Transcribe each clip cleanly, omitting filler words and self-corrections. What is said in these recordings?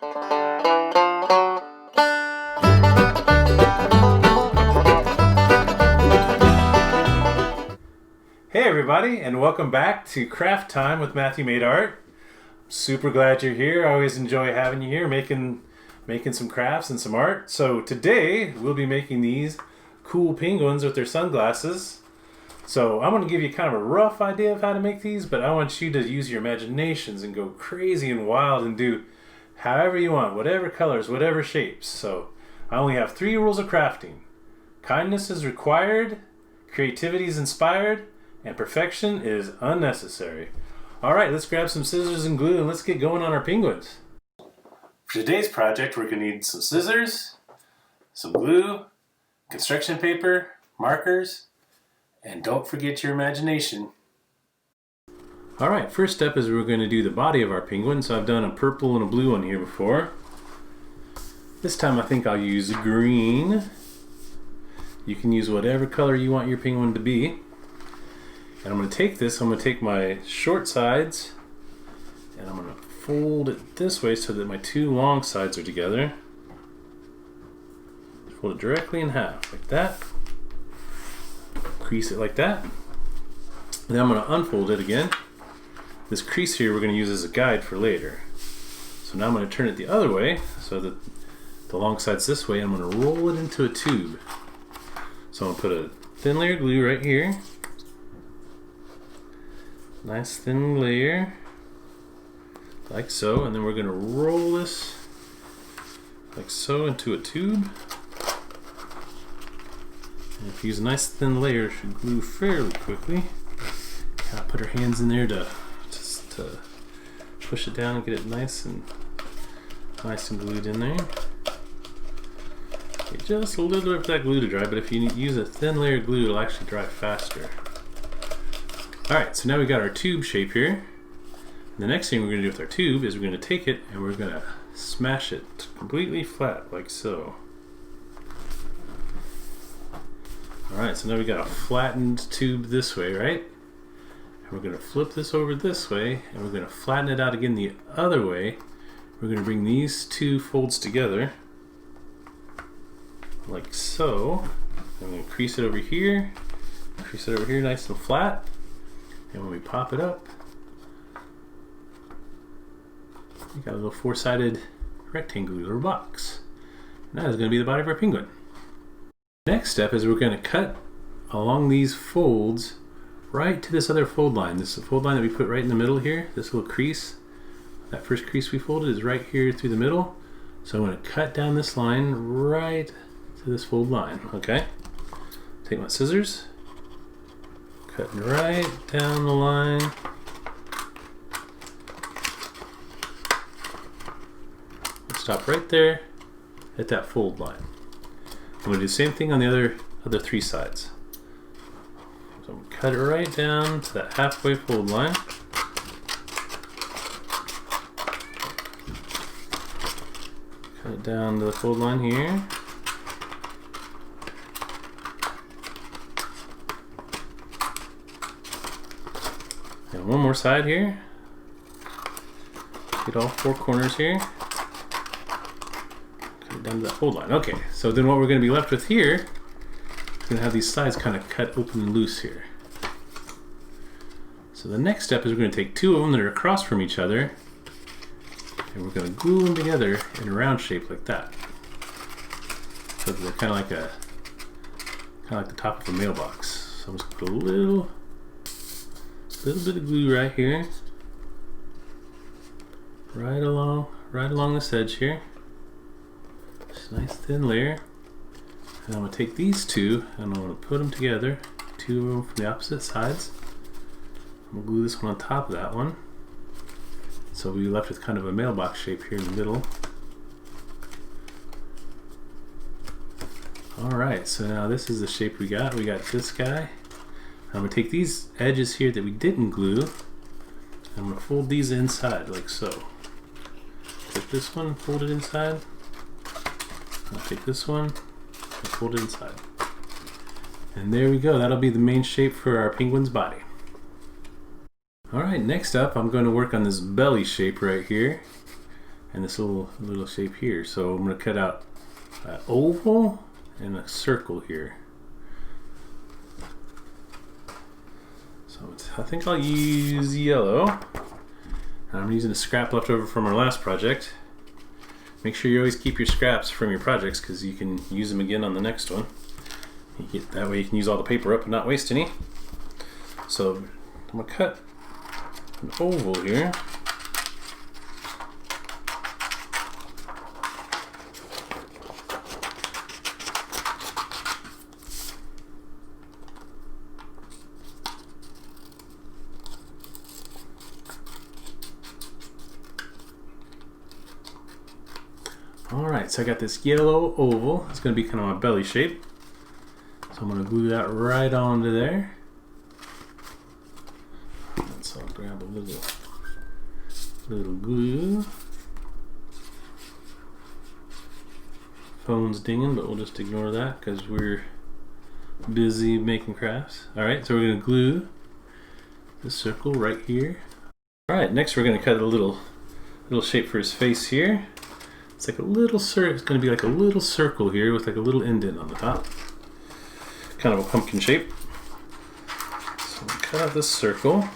Hey everybody, and welcome back to Craft Time with Matthew Made Art. Super glad you're here. I always enjoy having you here, making some crafts and some art. So today we'll be making these cool penguins with their sunglasses. So I'm going to give you kind of a rough idea of how to make these, but I want you to use your imaginations and go crazy and wild and do however you want, whatever colors, whatever shapes. So I only have 3 rules of crafting. Kindness is required, creativity is inspired, and perfection is unnecessary. Alright, let's grab some scissors and glue and let's get going on our penguins. For today's project, we're going to need some scissors, some glue, construction paper, markers, and don't forget your imagination. Alright, first step is we're going to do the body of our penguin. So I've done a purple and a blue one here before. This time I think I'll use green. You can use whatever color you want your penguin to be. And I'm going to take this, I'm going to take my short sides and I'm going to fold it this way so that my 2 long sides are together. Fold it directly in half, like that. Crease it like that. Then I'm going to unfold it again. This crease here we're going to use as a guide for later. So now I'm going to turn it the other way so that the long side's this way. I'm going to roll it into a tube. So I'm going to put a thin layer of glue right here. Nice thin layer, like so, and then we're going to roll this like so into a tube. And if you use a nice thin layer, it should glue fairly quickly. Kind of put our hands in there to push it down and get it nice and glued in there. Get just a little bit of that glue to dry, but if you use a thin layer of glue, it'll actually dry faster. Alright, so now we got our tube shape here. The next thing we're going to do with our tube is we're going to take it and we're going to smash it completely flat, like so. Alright, so now we got a flattened tube this way, right? And we're going to flip this over this way and we're going to flatten it out again the other way. We're going to bring these 2 folds together, like so. I'm going to crease it over here nice and flat. And when we pop it up, we got a little 4-sided rectangular box. And that is going to be the body of our penguin. Next step is we're going to cut along these folds right to this other fold line. This is the fold line that we put right in the middle here. This little crease, that first crease we folded is right here through the middle. So I'm going to cut down this line right to this fold line. Okay. Take my scissors. Cutting right down the line. Stop right there at that fold line. I'm going to do the same thing on the other 3 sides. So I'm going to cut it right down to that halfway fold line. Cut it down to the fold line here. And one more side here. Get all 4 corners here. Cut it down to that fold line. Okay, so then what we're going to be left with here, we're going to have these sides kind of cut open and loose here. So the next step is we're going to take 2 of them that are across from each other, and we're going to glue them together in a round shape like that. So they're kind of like the top of a mailbox. So I'm just going to put a little bit of glue right here, right along this edge here. Just a nice thin layer. And I'm going to take these 2 and I'm going to put them together, 2 of them from the opposite sides. I'm going to glue this one on top of that one. So we'll be left with kind of a mailbox shape here in the middle. Alright, so now this is the shape we got. We got this guy. I'm going to take these edges here that we didn't glue, and I'm going to fold these inside like so. Take this one, fold it inside. I'll take this one and fold it inside. And there we go. That'll be the main shape for our penguin's body. Alright, next up I'm going to work on this belly shape right here. and this little shape here. So I'm going to cut out an oval and a circle here. So I think I'll use yellow. I'm using a scrap left over from our last project. Make sure you always keep your scraps from your projects because you can use them again on the next one. That way you can use all the paper up and not waste any. So I'm going to cut an oval here. Alright, so I got this yellow oval. It's going to be kind of my belly shape. So I'm going to glue that right onto there. So I'll grab a little glue. Phone's dinging, but we'll just ignore that because we're busy making crafts. Alright, so we're going to glue this circle right here. Alright, next we're going to cut a little shape for his face here. It's like a little circle. It's going to be like a little circle here with like a little indent on the top. Kind of a pumpkin shape. So we'll cut out this circle.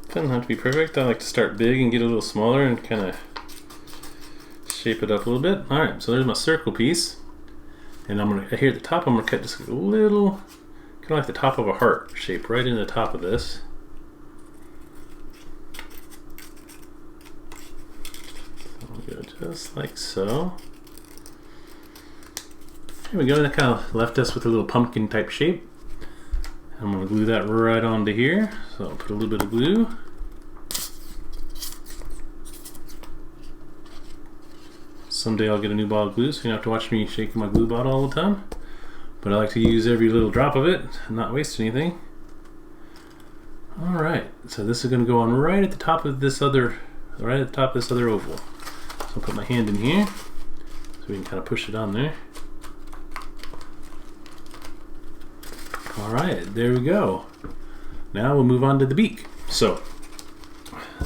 Doesn't have to be perfect. I like to start big and get a little smaller and kind of shape it up a little bit. Alright, so there's my circle piece. And I'm going to, here at the top, I'm going to cut just a little, kind of like the top of a heart shape right in the top of this. So we'll go just like so. Here we go, that kind of left us with a little pumpkin type shape. I'm going to glue that right onto here. So I'll put a little bit of glue. Someday I'll get a new bottle of glue, so you don't have to watch me shaking my glue bottle all the time. But I like to use every little drop of it and not waste anything. Alright, so this is going to go on right at the top of this other, oval. So I'll put my hand in here, so we can kind of push it on there. Alright, there we go. Now we'll move on to the beak. So,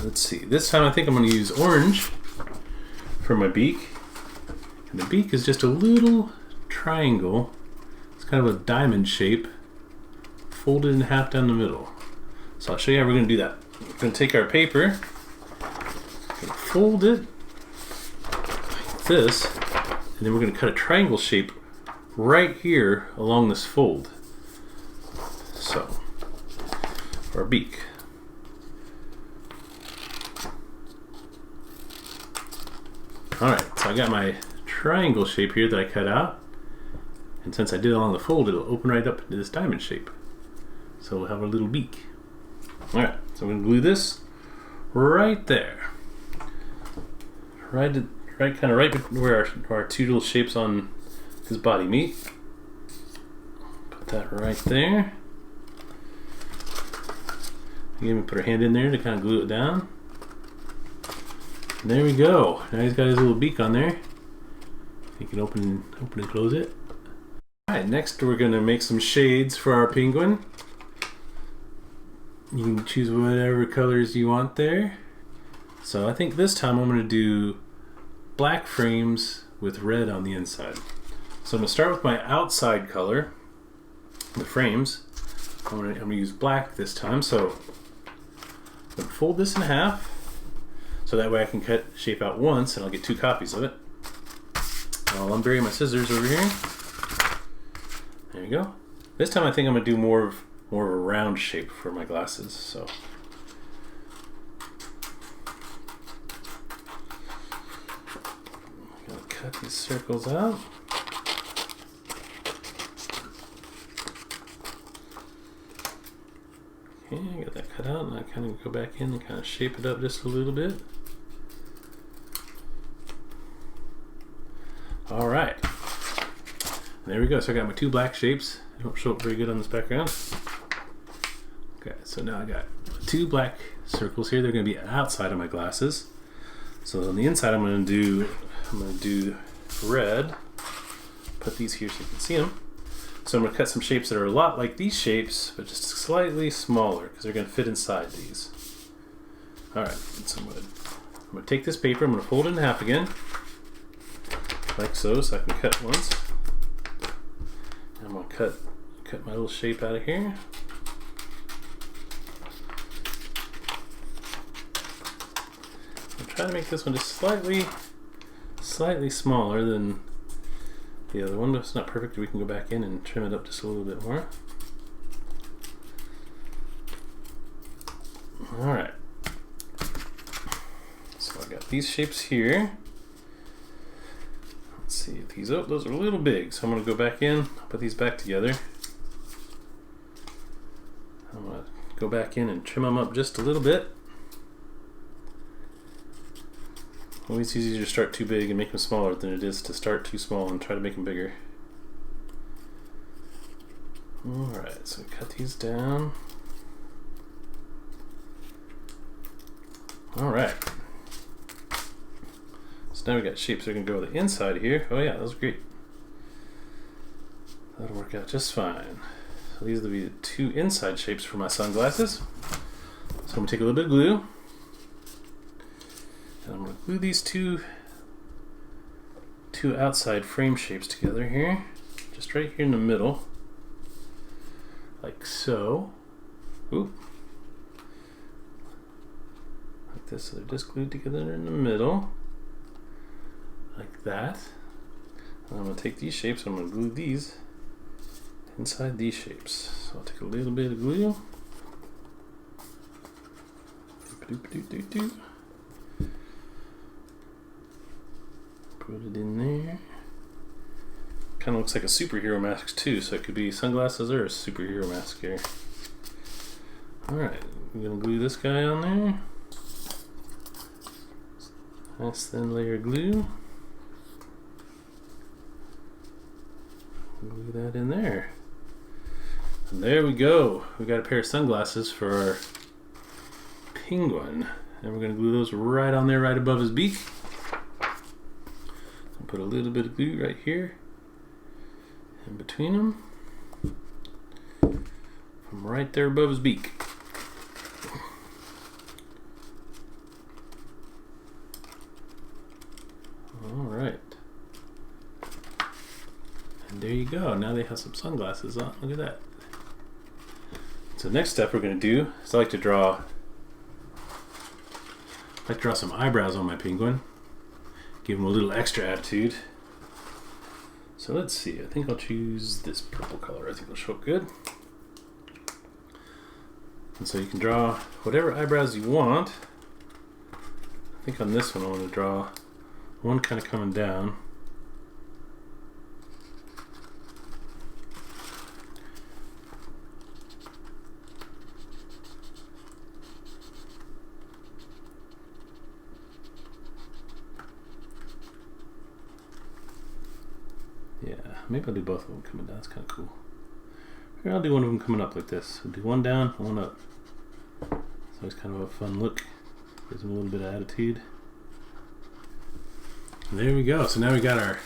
let's see. This time I think I'm going to use orange for my beak. And the beak is just a little triangle. It's kind of a diamond shape, folded in half down the middle. So I'll show you how we're going to do that. We're going to take our paper, fold it like this, and then we're going to cut a triangle shape right here along this fold. So, for our beak. Alright, so I got my triangle shape here that I cut out. And since I did it along the fold, it'll open right up into this diamond shape. So we'll have our little beak. Alright, so I'm going to glue this right there. Right where our two little shapes on his body meet. Put that right there. Again, we put our hand in there to kind of glue it down. And there we go. Now he's got his little beak on there. You can open and close it. Alright, next we're going to make some shades for our penguin. You can choose whatever colors you want there. So I think this time I'm going to do black frames with red on the inside. So I'm going to start with my outside color, the frames. I'm going to use black this time. So I'm going to fold this in half. So that way I can cut shape out once and I'll get two copies of it. I'll unbury my scissors over here. There you go. This time I think I'm going to do more of a round shape for my glasses. So I'm going to cut these circles out. Okay, I got that cut out, and I kind of go back in and kind of shape it up just a little bit. Alright, there we go. So I got my two black shapes. They don't show up very good on this background. Okay, so now I got two black circles here. They're going to be outside of my glasses. So on the inside I'm going to do I'm going to do red. Put these here so you can see them. So I'm going to cut some shapes that are a lot like these shapes, but just slightly smaller because they're going to fit inside these. Alright, some wood. I'm going to take this paper, I'm going to fold it in half again, like so I can cut once. I'm going to cut my little shape out of here. I'm trying to make this one just slightly smaller than the other one. It's not perfect. We can go back in and trim it up just a little bit more. Alright. So I got these shapes here. Let's see if these, oh, those are a little big. So I'm going to go back in, put these back together. I'm going to go back in and trim them up just a little bit. Always easier to start too big and make them smaller than it is to start too small and try to make them bigger. Alright, so cut these down. Alright. So now we got shapes that are going to go on the inside here. Oh yeah, that was great. That'll work out just fine. So these will be the two inside shapes for my sunglasses. So I'm going to take a little bit of glue. And I'm going to glue these two outside frame shapes together here. Just right here in the middle. Like so. Oop. Like this, so they're just glued together in the middle. Like that. And I'm going to take these shapes and I'm going to glue these inside these shapes. So I'll take a little bit of glue. Put it in there. Kind of looks like a superhero mask too, so it could be sunglasses or a superhero mask here. Alright, I'm going to glue this guy on there. Nice thin layer of glue. Glue that in there. And there we go. We got a pair of sunglasses for our penguin. And we're going to glue those right on there, right above his beak. So put a little bit of glue right here in between them. From right there above his beak. Alright. And there you go. Now they have some sunglasses on. Look at that. So next step we're going to do is I like to draw some eyebrows on my penguin. Give him a little extra attitude. So let's see. I think I'll choose this purple color. I think it'll show up good. And so you can draw whatever eyebrows you want. I think on this one I want to draw one kind of coming down. Yeah, maybe I'll do both of them coming down. That's kind of cool. Here, I'll do one of them coming up like this. I'll do one down, one up. It's always kind of a fun look. Gives them a little bit of attitude. And there we go. So now we got our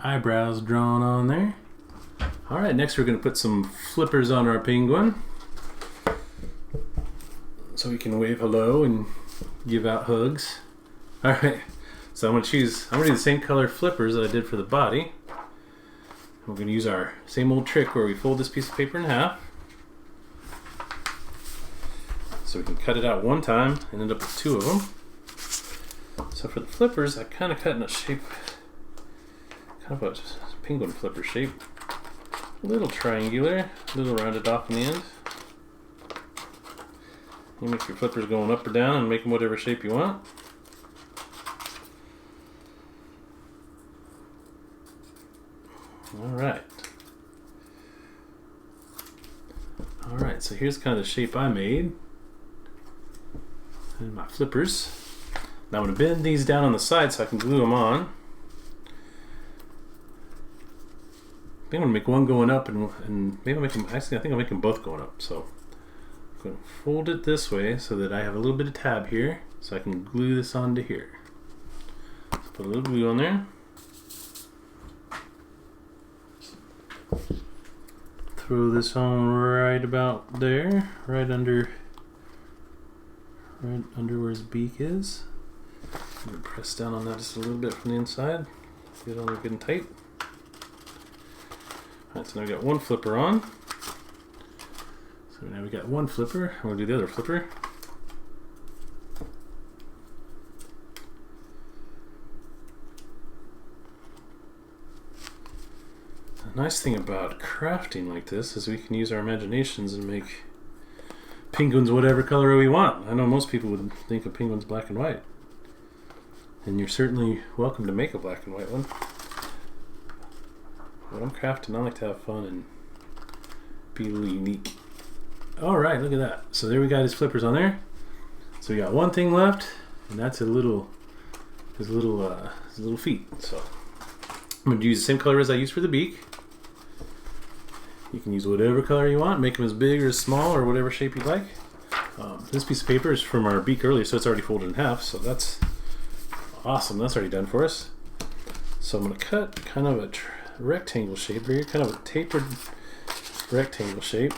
eyebrows drawn on there. All right, next we're going to put some flippers on our penguin, so we can wave hello and give out hugs. All right. So I'm going to do the same color flippers that I did for the body. We're going to use our same old trick where we fold this piece of paper in half. So we can cut it out one time and end up with two of them. So for the flippers, I kind of cut in a shape, kind of a penguin flipper shape. A little triangular, a little rounded off in the end. You make your flippers going up or down and make them whatever shape you want. Alright, so here's kind of the shape I made. And my flippers. Now I'm going to bend these down on the side so I can glue them on. I think I'm going to make one going up and maybe I'll make them, actually I think I'll make them both going up. So I'm going to fold it this way so that I have a little bit of tab here. so I can glue this onto here. Let's put a little glue on there. Throw this on right about there, right under where his beak is. I'm gonna press down on that just a little bit from the inside. Get it on there good and tight. Alright, so now we got one flipper on. So now we got one flipper. I'm gonna do the other flipper. The nice thing about crafting like this is we can use our imaginations and make penguins whatever color we want. I know most people would think of penguins black and white. And you're certainly welcome to make a black and white one. When I'm crafting, I like to have fun and be a little unique. Alright, look at that. So there we got his flippers on there. So we got one thing left, and that's his little feet. So I'm going to use the same color as I used for the beak. You can use whatever color you want, make them as big or as small or whatever shape you like. This piece of paper is from our beak earlier, so it's already folded in half, so that's awesome. That's already done for us. So I'm going to cut kind of a rectangle shape here, kind of a tapered rectangle shape.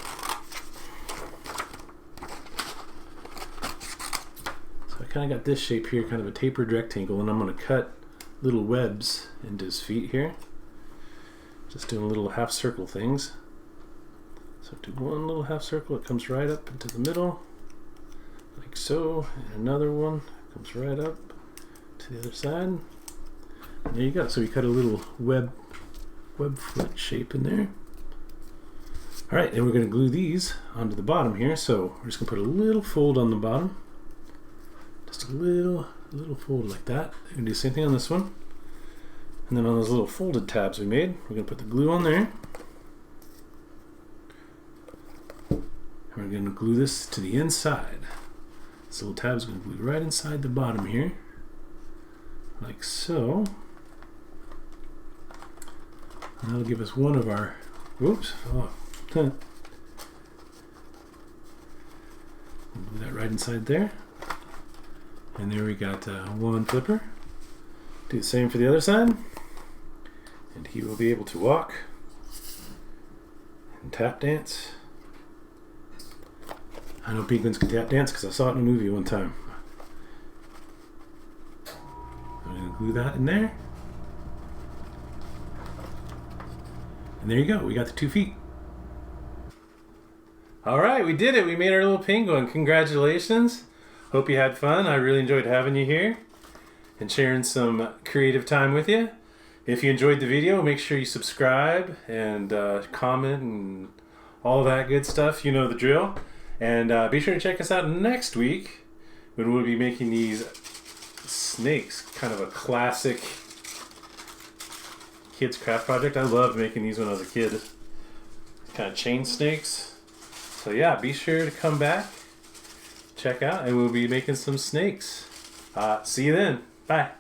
So I kind of got this shape here, kind of a tapered rectangle, and I'm going to cut little webs into his feet here. Just doing little half circle things. So do one little half circle, it comes right up into the middle, like so, and another one comes right up to the other side. And there you go. So we cut a little web foot shape in there. Alright, and we're going to glue these onto the bottom here. So we're just going to put a little fold on the bottom. Just a little fold like that. We're going to do the same thing on this one. And then on those little folded tabs we made, we're going to put the glue on there. And we're going to glue this to the inside. This little tab is going to glue right inside the bottom here. Like so. And that'll give us one of our, whoops, oh. Glue that right inside there. And there we got one flipper. Do the same for the other side. And he will be able to walk and tap dance. I know penguins can tap dance because I saw it in a movie one time. I'm going to glue that in there. And there you go, we got the 2 feet. Alright, we did it. We made our little penguin. Congratulations. Hope you had fun. I really enjoyed having you here and sharing some creative time with you. If you enjoyed the video, make sure you subscribe and comment and all that good stuff. You know the drill. And be sure to check us out next week when we'll be making these snakes. Kind of a classic kids craft project. I loved making these when I was a kid. Kind of chain snakes. So yeah, be sure to come back, check out, and we'll be making some snakes. See you then. Bye.